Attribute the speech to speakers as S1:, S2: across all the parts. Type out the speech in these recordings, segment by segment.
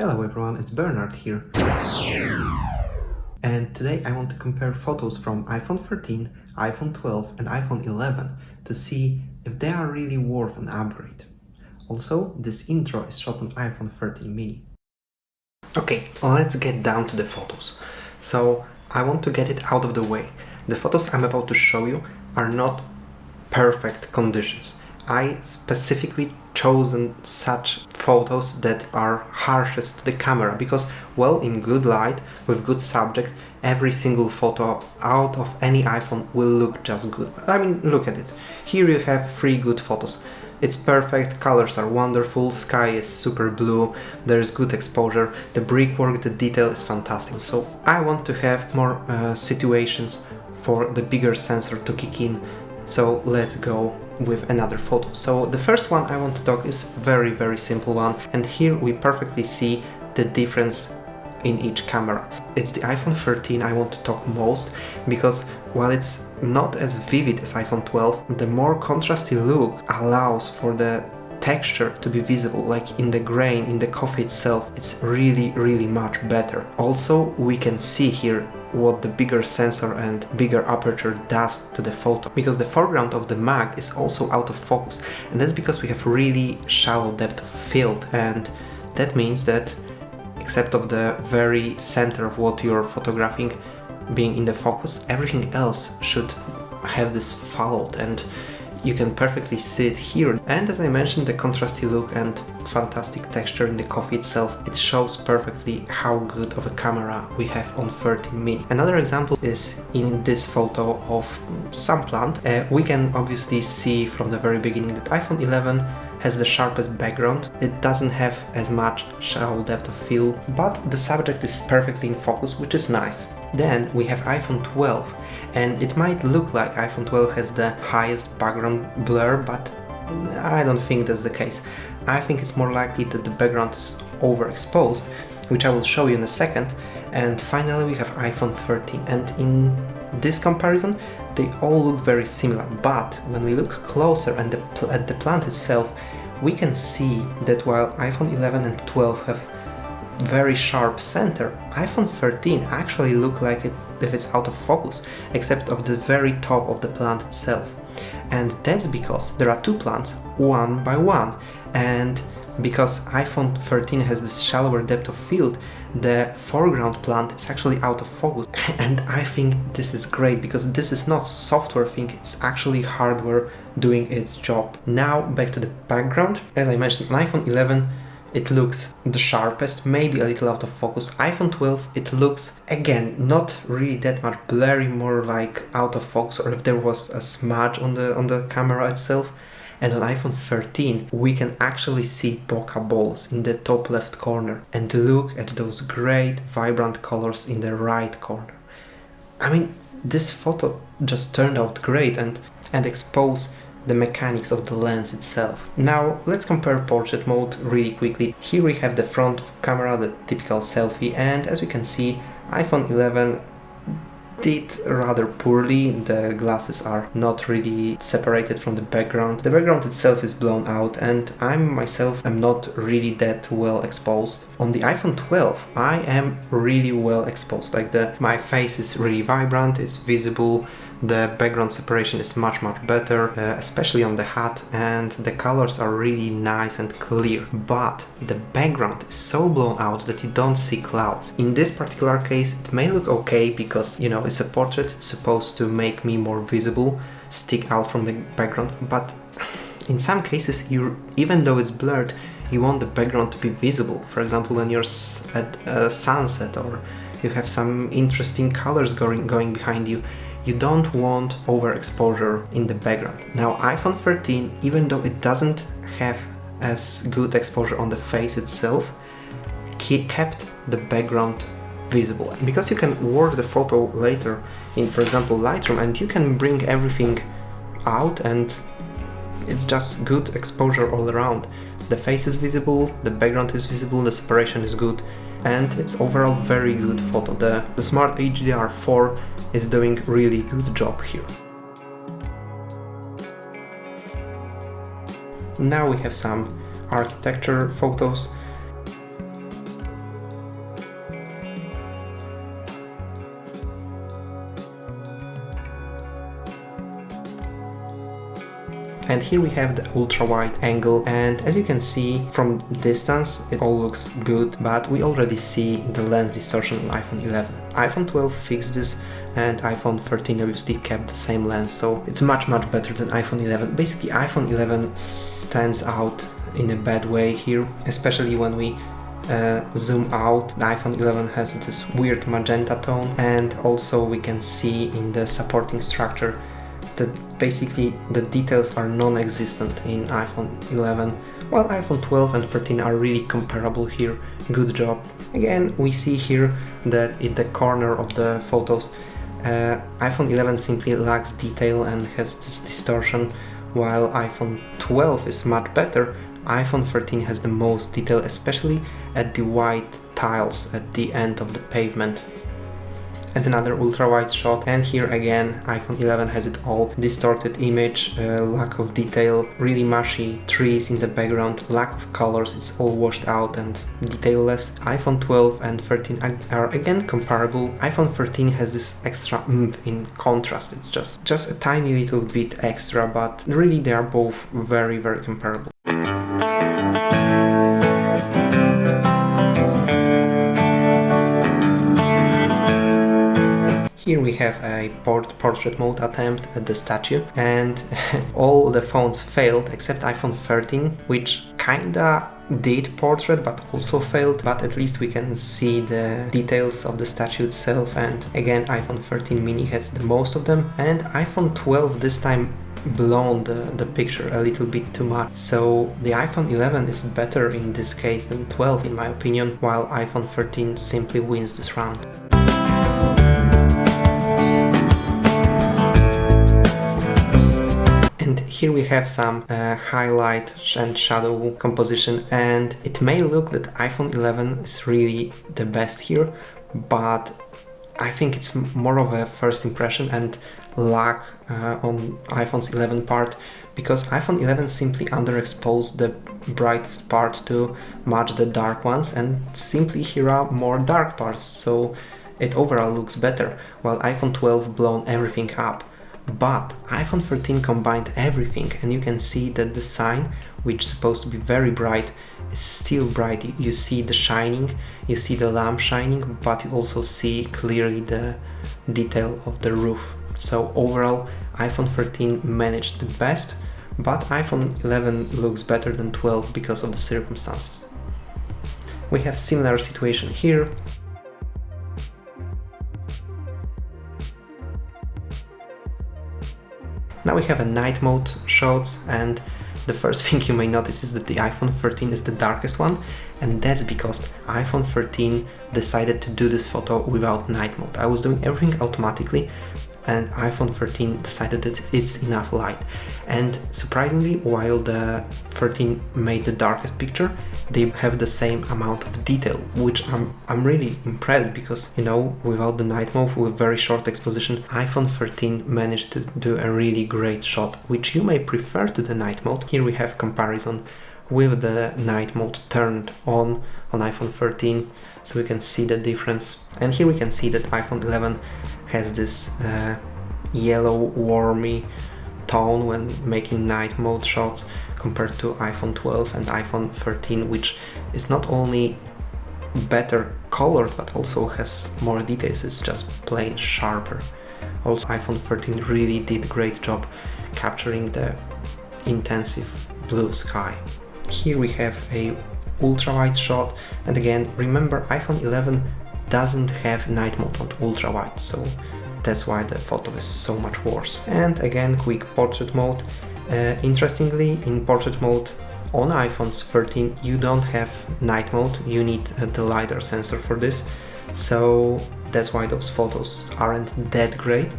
S1: Hello everyone, it's Bernard here. And today I want to compare photos from iPhone 13, iPhone 12 and iPhone 11 to see if they are really worth an upgrade. Also, this intro is shot on iPhone 13 mini. Okay, let's get down to the photos. So, I want to get it out of the way. The photos I'm about to show you are not perfect conditions. I specifically chosen such photos that are harshest to the camera because, well, in good light, with good subject, every single photo out of any iPhone will look just good. I mean, look at it. Here you have 3 good photos. It's perfect, colors are wonderful, sky is super blue, there's good exposure, the brickwork, the detail is fantastic. So I want to have more situations for the bigger sensor to kick in. So let's go with another photo. So the first one I want to talk is very simple one, and here we perfectly see the difference in each camera. It's the iPhone 13 I want to talk most because while it's not as vivid as iPhone 12, the more contrasty look allows for the texture to be visible, like in the grain, in the coffee itself. It's really much better. Also, we can see here what the bigger sensor and bigger aperture does to the photo, because the foreground of the mag is also out of focus, and that's because we have really shallow depth of field, and that means that except of the very center of what you're photographing being in the focus, everything else should have this followed, and you can perfectly see it here. And as I mentioned, the contrasty look and fantastic texture in the coffee itself, it shows perfectly how good of a camera we have on 13 mini. Another example is in this photo of some plant. We can obviously see from the very beginning that iPhone 11 has the sharpest background. It doesn't have as much shallow depth of field, but the subject is perfectly in focus, which is nice. Then we have iPhone 12, and it might look like iPhone 12 has the highest background blur, but I don't think that's the case. I think it's more likely that the background is overexposed, which I will show you in a second. And finally we have iPhone 13, and in this comparison they all look very similar, but when we look closer and at the plant itself, we can see that while iPhone 11 and 12 have very sharp center, iPhone 13 actually look like it if it's out of focus, except of the very top of the plant itself. And that's because there are 2 plants, one by one, and because iPhone 13 has this shallower depth of field, the foreground plant is actually out of focus. And I think this is great because this is not software thing, it's actually hardware doing its job. Now back to the background. As I mentioned, on iPhone 11 it looks the sharpest, maybe a little out of focus. iPhone 12, it looks, again, not really that much blurry, more like out of focus, or if there was a smudge on the camera itself. And on iPhone 13, we can actually see bokeh balls in the top left corner. And look at those great, vibrant colors in the right corner. I mean, this photo just turned out great and exposed the mechanics of the lens itself. Now let's compare portrait mode really quickly. Here we have the front camera, the typical selfie, and as we can see, iPhone 11 did rather poorly. The glasses are not really separated from the background. The background itself is blown out, and I myself am not really that well exposed. On the iPhone 12, I am really well exposed. Like my face is really vibrant, it's visible. The background separation is much better, especially on the hat, and the colors are really nice and clear. But the background is so blown out that you don't see clouds. In this particular case, it may look okay because, you know, it's a portrait, it's supposed to make me more visible, stick out from the background, but in some cases, even though it's blurred, you want the background to be visible. For example, when you're at a sunset or you have some interesting colors going behind you, you don't want overexposure in the background. Now iPhone 13, even though it doesn't have as good exposure on the face itself, kept the background visible. Because you can work the photo later in, for example, Lightroom, and you can bring everything out and it's just good exposure all around. The face is visible, the background is visible, the separation is good, and it's overall very good photo. The Smart HDR4 is doing really good job here. Now we have some architecture photos. And here we have the ultra-wide angle, and as you can see from distance it all looks good, but we already see the lens distortion on iPhone 11. iPhone 12 fixed this, and iPhone 13 obviously kept the same lens, so it's much better than iPhone 11. Basically iPhone 11 stands out in a bad way here, especially when we zoom out. The iPhone 11 has this weird magenta tone, and also we can see in the supporting structure that basically the details are non-existent in iPhone 11, while iPhone 12 and 13 are really comparable here. Good job. Again, we see here that in the corner of the photos iPhone 11 simply lacks detail and has this distortion, while iPhone 12 is much better. iPhone 13 has the most detail, especially at the white tiles at the end of the pavement. And another ultra-wide shot, and here again iPhone 11 has it all. Distorted image, lack of detail, really mushy trees in the background, lack of colors, it's all washed out and detailless. iPhone 12 and 13 are again comparable. iPhone 13 has this extra oomph in contrast, it's just a tiny little bit extra, but really they are both very comparable. Here we have a portrait mode attempt at the statue, and all the phones failed except iPhone 13, which kinda did portrait but also failed, but at least we can see the details of the statue itself. And again iPhone 13 mini has the most of them, and iPhone 12 this time blown the picture a little bit too much. So the iPhone 11 is better in this case than 12 in my opinion, while iPhone 13 simply wins this round. And here we have some highlight and shadow composition, and it may look that iPhone 11 is really the best here, but I think it's more of a first impression and lack on iPhone's 11 part, because iPhone 11 simply underexposed the brightest part to match the dark ones, and simply here are more dark parts, so it overall looks better, while iPhone 12 blown everything up. But iPhone 13 combined everything, and you can see that the sign, which is supposed to be very bright, is still bright. You see the shining, you see the lamp shining, but you also see clearly the detail of the roof. So overall iPhone 13 managed the best, but iPhone 11 looks better than 12 because of the circumstances. We have similar situation here. Now we have a night mode shots, and the first thing you may notice is that the iPhone 13 is the darkest one, and that's because iPhone 13 decided to do this photo without night mode. I was doing everything automatically, and iPhone 13 decided that it's enough light. And surprisingly, while the 13 made the darkest picture, they have the same amount of detail, which I'm really impressed, because, you know, without the night mode, with very short exposition, iPhone 13 managed to do a really great shot, which you may prefer to the night mode. Here we have comparison with the night mode turned on iPhone 13, so we can see the difference. And here we can see that iPhone 11 has this yellow warmy tone when making night mode shots, compared to iPhone 12 and iPhone 13, which is not only better colored but also has more details, it's just plain sharper. Also iPhone 13 really did a great job capturing the intensive blue sky. Here we have a ultra wide shot, and again remember iPhone 11 doesn't have night mode on ultra wide, so that's why the photo is so much worse. And again quick portrait mode. Interestingly, in portrait mode on iPhone's 13 you don't have night mode, you need the LiDAR sensor for this, so that's why those photos aren't that great,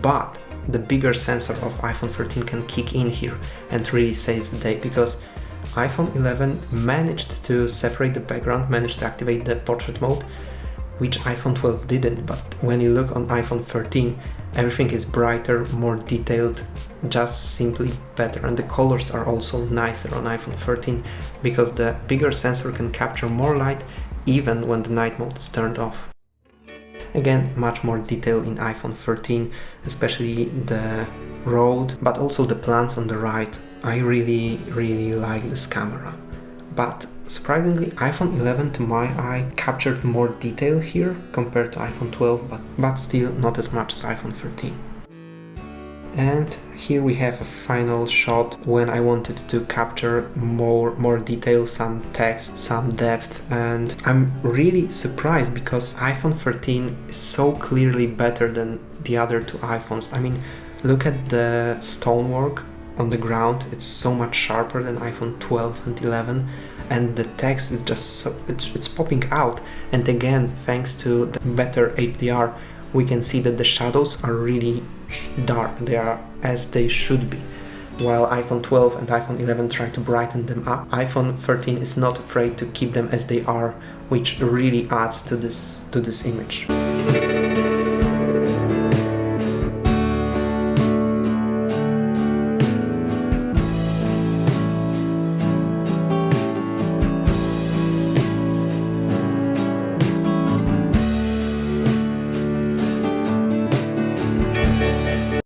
S1: but the bigger sensor of iPhone 13 can kick in here and really saves the day, because iPhone 11 managed to separate the background, managed to activate the portrait mode, which iPhone 12 didn't. But when you look on iPhone 13, everything is brighter, more detailed, just simply better, and the colors are also nicer on iPhone 13 because the bigger sensor can capture more light even when the night mode is turned off. Again, much more detail in iPhone 13, especially the road, but also the plants on the right. I really like this camera. But surprisingly, iPhone 11 to my eye captured more detail here compared to iPhone 12, but still not as much as iPhone 13. And here we have a final shot when I wanted to capture more detail, some text, some depth, and I'm really surprised because iPhone 13 is so clearly better than the other two iPhones. I mean, look at the stonework on the ground, it's so much sharper than iPhone 12 and 11, and the text is just so, it's popping out. And again, thanks to the better HDR, we can see that the shadows are really dark, they are as they should be. While iPhone 12 and iPhone 11 try to brighten them up, iPhone 13 is not afraid to keep them as they are, which really adds to this image.